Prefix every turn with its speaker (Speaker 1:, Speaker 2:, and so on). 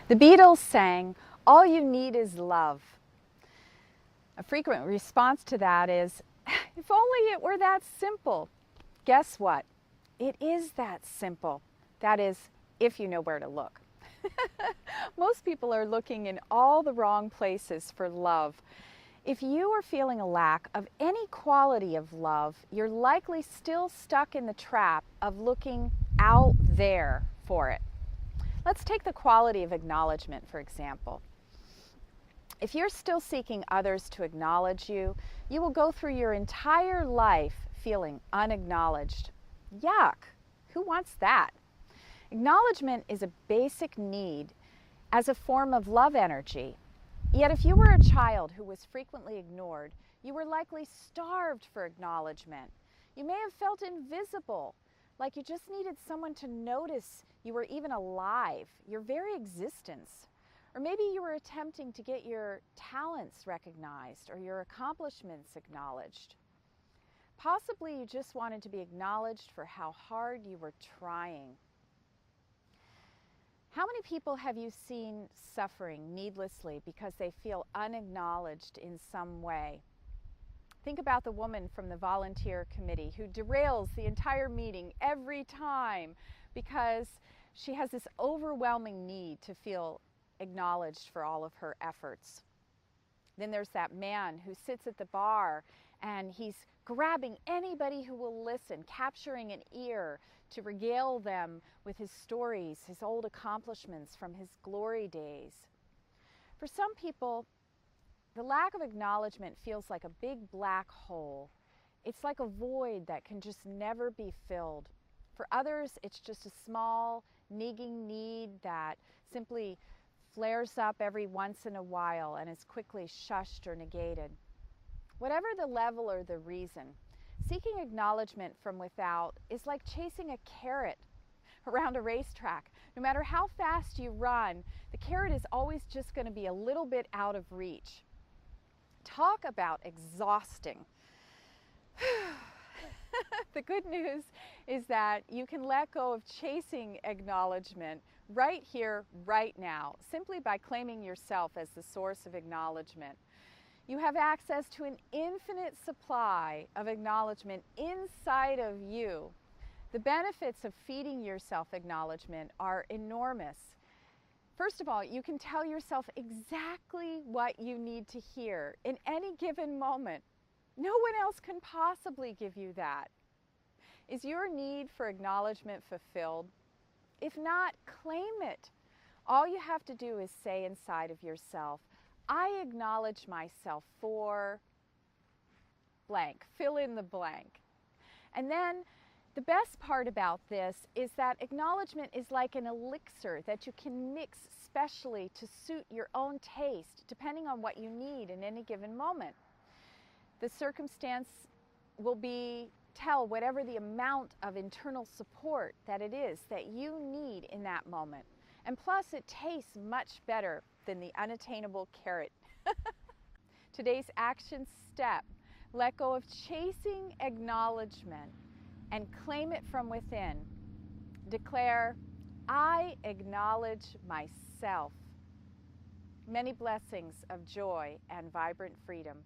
Speaker 1: The Beatles sang, "All you need is love." A frequent response to that is, if only it were that simple. Guess what? It is that simple. That is, if you know where to look. Most people are looking in all the wrong places for love. If you are feeling a lack of any quality of love, you're likely still stuck in the trap of looking out there for it. Let's take the quality of acknowledgement, for example. If you're still seeking others to acknowledge you, you will go through your entire life feeling unacknowledged. Yuck! Who wants that? Acknowledgement is a basic need as a form of love energy. Yet if you were a child who was frequently ignored, you were likely starved for acknowledgement. You may have felt invisible, like you just needed someone to notice you were even alive, your very existence. Or maybe you were attempting to get your talents recognized or your accomplishments acknowledged. Possibly you just wanted to be acknowledged for how hard you were trying. How many people have you seen suffering needlessly because they feel unacknowledged in some way? Think about the woman from the volunteer committee who derails the entire meeting every time because she has this overwhelming need to feel acknowledged for all of her efforts. Then there's that man who sits at the bar and he's grabbing anybody who will listen, capturing an ear to regale them with his stories, his old accomplishments from his glory days. For some people, the lack of acknowledgement feels like a big black hole. It's like a void that can just never be filled. For others, it's just a small, niggling need that simply flares up every once in a while and is quickly shushed or negated. Whatever the level or the reason, seeking acknowledgement from without is like chasing a carrot around a racetrack. No matter how fast you run, the carrot is always just going to be a little bit out of reach. Talk about exhausting. The good news is that you can let go of chasing acknowledgement right here, right now, simply by claiming yourself as the source of acknowledgement. You have access to an infinite supply of acknowledgement inside of you. The benefits of feeding yourself acknowledgement are enormous. First of all, you can tell yourself exactly what you need to hear in any given moment. No one else can possibly give you that. Is your need for acknowledgement fulfilled? If not, claim it. All you have to do is say inside of yourself, I acknowledge myself for blank, fill in the blank. And then the best part about this is that acknowledgement is like an elixir that you can mix specially to suit your own taste, depending on what you need in any given moment. The circumstance will tell whatever the amount of internal support that it is that you need in that moment. And plus, it tastes much better than the unattainable carrot. Today's action step: let go of chasing acknowledgement and claim it from within. Declare, I acknowledge myself. Many blessings of joy and vibrant freedom.